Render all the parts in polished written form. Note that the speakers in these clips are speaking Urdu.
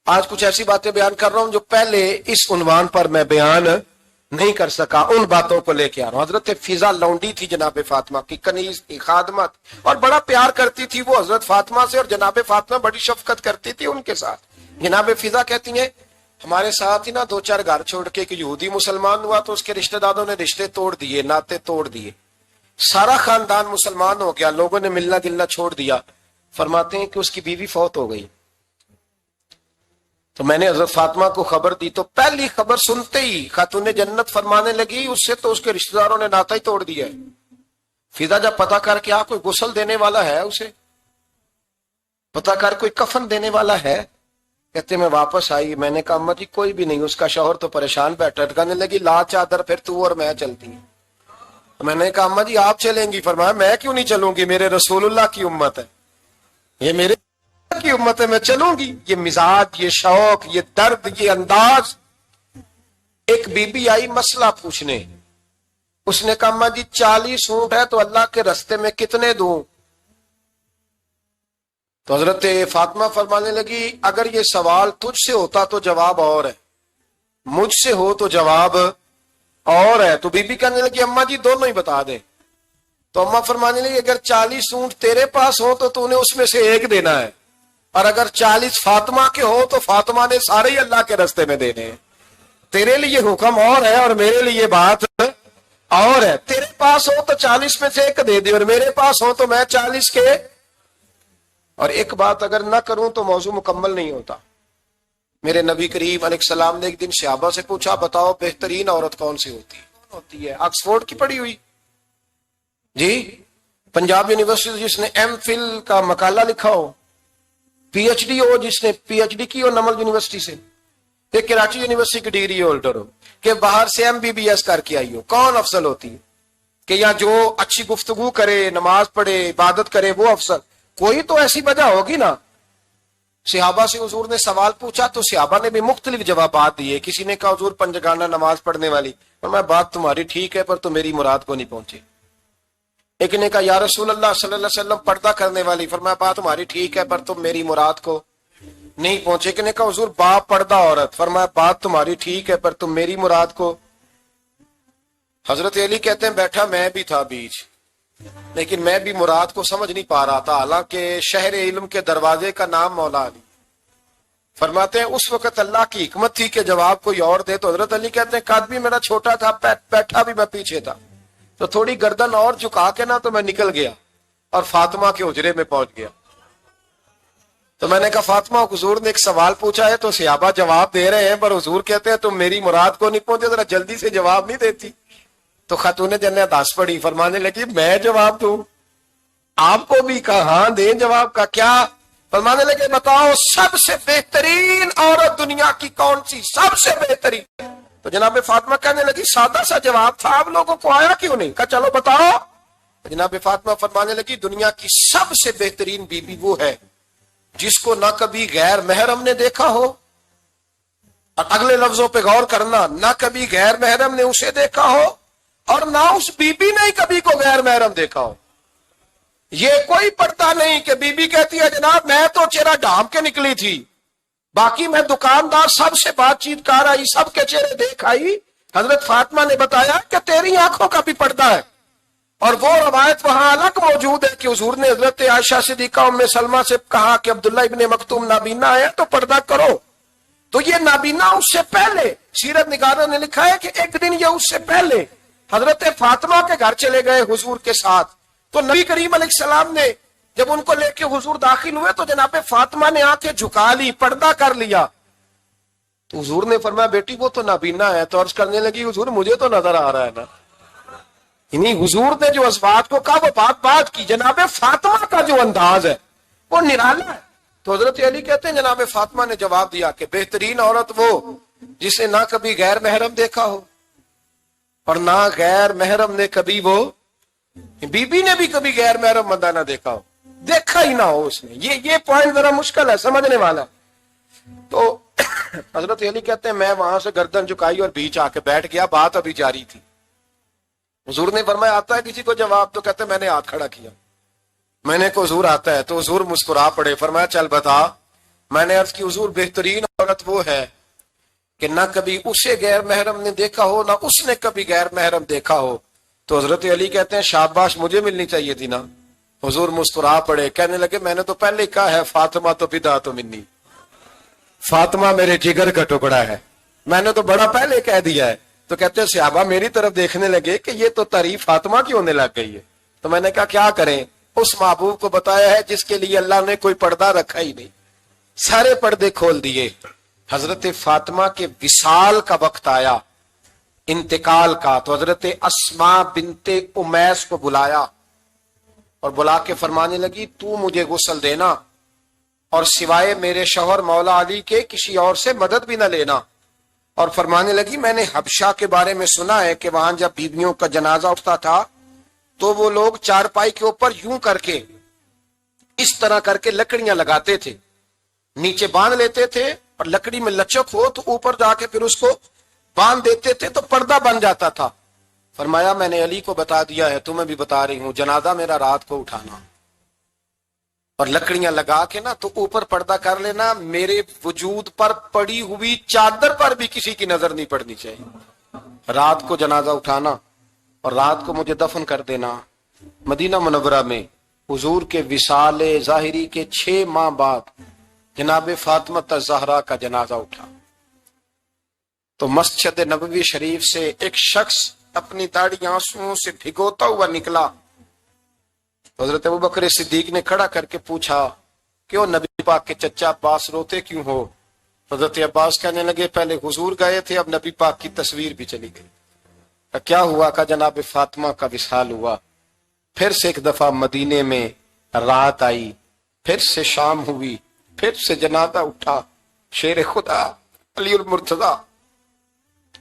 آج کچھ ایسی باتیں بیان کر رہا ہوں جو پہلے اس عنوان پر میں بیان نہیں کر سکا، ان باتوں کو لے کے آ رہا ہوں۔ حضرت فضا لونڈی تھی جناب فاطمہ کی، کنیز تھی، خادمت، اور بڑا پیار کرتی تھی وہ حضرت فاطمہ سے، اور جناب فاطمہ بڑی شفقت کرتی تھی ان کے ساتھ۔ جناب فضا کہتی ہیں ہمارے ساتھ ہی نا دو چار گھر چھوڑ کے ایک یہودی مسلمان ہوا تو اس کے رشتہ داروں نے رشتے توڑ دیے، ناطے توڑ دیے، سارا خاندان مسلمان ہو گیا، لوگوں نے ملنا جلنا چھوڑ دیا۔ فرماتے ہیں کہ اس کی بیوی فوت ہو گئی، تو میں نے حضرت فاطمہ کو خبر دی، تو پہلی خبر سنتے ہی خاتون جنت فرمانے لگی اس سے تو اس کے رشتہ داروں نے ناطا ہی توڑ دیا ہے۔ فضا جب پتا کر کے کوئی غسل دینے والا ہے، اسے پتا کر کوئی کفن دینے والا ہے، کہتے میں واپس آئی، میں نے کہا اماں جی کوئی بھی نہیں، اس کا شوہر تو پریشان بیٹھا، کہنے لگی لا چادر پھر تو اور میں چلتی ہیں۔ میں نے کہا اماں جی آپ چلیں گی؟ فرمایا میں کیوں نہیں چلوں گی، میرے رسول اللہ کی امت ہے، یہ میرے کی امت ہے، میں چلوں گی۔ یہ مزاج، یہ شوق، یہ درد، یہ انداز۔ ایک بی بی آئی مسئلہ پوچھنے، اس نے کہا اماں جی 40 اونٹ ہے تو اللہ کے رستے میں کتنے دوں؟ تو حضرت فاطمہ فرمانے لگی اگر یہ سوال تجھ سے ہوتا تو جواب اور ہے، مجھ سے ہو تو جواب اور ہے۔ تو بی بی کہنے لگی اماں جی دونوں ہی بتا دیں۔ تو اماں فرمانے لگی اگر 40 اونٹ تیرے پاس ہو تو تو نے اس میں سے ایک دینا ہے، اور اگر 40 فاطمہ کے ہو تو فاطمہ نے سارے ہی اللہ کے رستے میں دینے ہیں۔ تیرے لیے حکم اور ہے اور میرے لیے بات اور ہے۔ تیرے پاس ہو تو 40 میں سے ایک دے دے، اور میرے پاس ہو تو میں 40 کے، اور ایک بات اگر نہ کروں تو موضوع مکمل نہیں ہوتا۔ میرے نبی کریم علیہ السلام نے ایک دن صحابہ سے پوچھا بتاؤ بہترین عورت کون سی ہوتی ہے؟ آکسفورڈ کی پڑھی ہوئی جی، پنجاب یونیورسٹی جس نے ایم فل کا مقالہ لکھا ہو، پی ایچ ڈی ہو جس نے پی ایچ ڈی کی ہو نمل یونیورسٹی سے، کہ کراچی یونیورسٹی کی ڈگری ہولڈر ہو، کہ باہر سے ایم بی بی ایس کر کے آئی ہو، کون افضل ہوتی ہے؟ کہ یا جو اچھی گفتگو کرے، نماز پڑھے، عبادت کرے، وہ افضل؟ کوئی تو ایسی وجہ ہوگی نا۔ صحابہ سے حضور نے سوال پوچھا تو صحابہ نے بھی مختلف جوابات دیے۔ کسی نے کہا حضور پنجگانہ نماز پڑھنے والی، اور میں بات تمہاری ٹھیک ہے پر تو میری مراد کو نہیں پہنچی۔ ایک نے کہا یا رسول اللہ صلی اللہ علیہ وسلم پردہ کرنے والی، فرمایا بات تمہاری ٹھیک ہے پر تم میری مراد کو نہیں پہنچے۔ ایک نے کہا حضور با پردہ عورت، فرمایا بات تمہاری ٹھیک ہے پر تم میری مراد کو۔ حضرت علی کہتے ہیں بیٹھا میں بھی تھا بیچ، لیکن میں بھی مراد کو سمجھ نہیں پا رہا تھا، حالانکہ شہر علم کے دروازے کا نام مولا علی۔ فرماتے ہیں اس وقت اللہ کی حکمت تھی کہ جواب کوئی اور دے، تو حضرت علی کہتے ہیں قد بھی میرا چھوٹا تھا، بیٹھا بھی میں پیچھے تھا، تو تھوڑی گردن اور جھکا کے نا تو میں نکل گیا اور فاطمہ کے حجرے میں پہنچ گیا۔ تو میں نے کہا فاطمہ حضور نے ایک سوال پوچھا ہے تو صحابہ جواب دے رہے ہیں، پر حضور کہتے ہیں تم میری مراد کو نہیں پہنچے، ذرا جلدی سے جواب نہیں دیتی؟ تو خاتون جنت ہنس پڑی، فرمانے لگی میں جواب دوں؟ آپ کو بھی کہا ہاں دیں جواب کا کیا؟ فرمانے لگے بتاؤ سب سے بہترین عورت دنیا کی کون سی، سب سے بہترین؟ تو جناب فاطمہ کہنے لگی سادہ سا جواب تھا، آپ لوگوں کو آیا کیوں نہیں؟ کہا چلو بتاؤ۔ جناب فاطمہ فرمانے لگی دنیا کی سب سے بہترین بی بی وہ ہے جس کو نہ کبھی غیر محرم نے دیکھا ہو، اور اگلے لفظوں پہ غور کرنا، نہ کبھی غیر محرم نے اسے دیکھا ہو، اور نہ اس بی بی نے کبھی کو غیر محرم دیکھا ہو۔ یہ کوئی پڑتا نہیں کہ بی بی کہتی ہے جناب میں تو چہرہ ڈھانپ کے نکلی تھی، باقی میں دکاندار سب سے بات چیت کر آئی، سب کے چہرے دیکھ آئی۔ حضرت فاطمہ نے بتایا کہ تیری آنکھوں کا بھی پردہ ہے، اور وہ روایت وہاں الگ موجود ہے کہ حضور نے حضرت عائشہ صدیقہ ام سلمہ سے کہا کہ عبداللہ ابن مکتوم نابینا ہے تو پردہ کرو۔ تو یہ نابینا اس سے پہلے، سیرت نگاروں نے لکھا ہے کہ ایک دن یہ اس سے پہلے حضرت فاطمہ کے گھر چلے گئے حضور کے ساتھ، تو نبی کریم علیہ السلام نے جب ان کو لے کے حضور داخل ہوئے تو جناب فاطمہ نے آنکھیں جھکا لی، پردہ کر لیا۔ تو حضور نے فرمایا بیٹی وہ تو نابینا ہے، تو عرض کرنے لگی حضور مجھے تو نظر آ رہا ہے نا۔ یعنی حضور نے جو اسبات کو کہا وہ بات کی، جناب فاطمہ کا جو انداز ہے وہ نرالا ہے۔ تو حضرت علی کہتے ہیں جناب فاطمہ نے جواب دیا کہ بہترین عورت وہ جسے نہ کبھی غیر محرم دیکھا ہو، اور نہ غیر محرم نے کبھی، وہ بی بی نے بھی کبھی غیر محرم بندہ نہ دیکھا ہو، دیکھا ہی نہ ہو اس نے۔ یہ پوائنٹ ذرا مشکل ہے سمجھنے والا۔ تو حضرت علی کہتے ہیں میں وہاں سے گردن جھکائی اور بیچ آ کے بیٹھ گیا، بات ابھی جاری تھی۔ حضور نے فرمایا آتا ہے کسی کو جواب؟ تو کہتے ہیں میں نے ہاتھ کھڑا کیا، میں نے کو حضور آتا ہے، تو حضور مسکرا پڑے، فرمایا چل بتا۔ میں نے عرض کی حضور بہترین اور عورت وہ ہے کہ نہ کبھی اسے غیر محرم نے دیکھا ہو نہ اس نے کبھی غیر محرم دیکھا ہو، تو حضرت علی کہتے ہیں شاباش، مجھے ملنی چاہیے تھی نا۔ حضور مسکرا پڑے، کہنے لگے میں نے تو پہلے ہی کہا ہے فاطمہ تو بدعت منی، فاطمہ میرے جگر کا ٹکڑا ہے، میں نے تو بڑا پہلے کہہ دیا ہے۔ تو کہتے ہیں صحابہ میری طرف دیکھنے لگے کہ یہ تو تعریف فاطمہ کی ہونے لگ گئی ہے۔ تو میں نے کہا کیا کریں، اس محبوب کو بتایا ہے جس کے لیے اللہ نے کوئی پردہ رکھا ہی نہیں، سارے پردے کھول دیے۔ حضرت فاطمہ کے وصال کا وقت آیا، انتقال کا، تو حضرت اسماء بنت امیس کو بلایا اور بلا کے فرمانے لگی تو مجھے غسل دینا اور سوائے میرے شوہر مولا علی کے کسی اور سے مدد بھی نہ لینا۔ اور فرمانے لگی میں نے حبشہ کے بارے میں سنا ہے کہ وہاں جب بیویوں کا جنازہ اٹھتا تھا تو وہ لوگ چارپائی کے اوپر یوں کر کے، اس طرح کر کے لکڑیاں لگاتے تھے، نیچے باندھ لیتے تھے اور لکڑی میں لچک ہو تو اوپر جا کے پھر اس کو باندھ دیتے تھے تو پردہ بن جاتا تھا۔ فرمایا میں نے علی کو بتا دیا ہے، تمہیں بھی بتا رہی ہوں، جنازہ میرا رات کو اٹھانا اور لکڑیاں لگا کے نا تو اوپر پردہ کر لینا، میرے وجود پر پڑی ہوئی چادر پر بھی کسی کی نظر نہیں پڑنی چاہیے۔ رات کو جنازہ اٹھانا اور رات کو مجھے دفن کر دینا۔ مدینہ منورہ میں حضور کے وصال ظاہری کے 6 ماہ بعد جناب فاطمہ الزہرا کا جنازہ اٹھا تو مسجد نبوی شریف سے ایک شخص اپنی داڑھی آنسوؤں سے بھگوتا ہوا نکلا۔ حضرت ابوبکر صدیق نے کھڑا کر کے پوچھا کیوں نبی پاک کے چچا عباس روتے کیوں ہو؟ حضرت عباس کہنے لگے پہلے حضور گئے تھے، اب نبی پاک کی تصویر بھی چلی گئی۔ کیا ہوا؟ کہ جناب فاطمہ کا وصال ہوا۔ پھر سے ایک دفعہ مدینے میں رات آئی، پھر سے شام ہوئی، پھر سے جنازہ اٹھا۔ شیر خدا علی المرتضی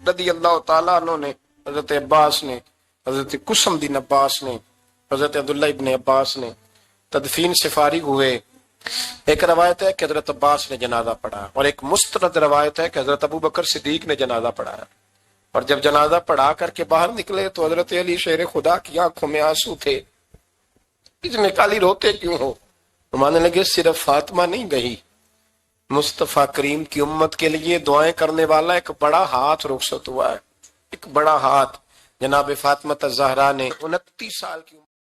رضی اللہ تعالیٰ عنہ نے، حضرت عباس نے، حضرت قسم الدین عباس نے، حضرت عبداللہ ابن عباس نے تدفین سے فارغ ہوئے۔ ایک روایت ہے کہ حضرت عباس نے جنازہ پڑھا اور ایک مستند روایت ہے کہ حضرت ابوبکر صدیق نے جنازہ پڑھایا، اور جب جنازہ پڑھا کر کے باہر نکلے تو حضرت علی شیر خدا کی آنکھوں میں آنسو تھے۔ اتنے کالی روتے کیوں ہو؟ مانے لگے صرف فاطمہ نہیں گئی، مصطفیٰ کریم کی امت کے لیے دعائیں کرنے والا ایک بڑا ہاتھ رخصت ہوا ہے، ایک بڑا ہاتھ۔ جناب فاطمہ الزہرا نے 29 سال کی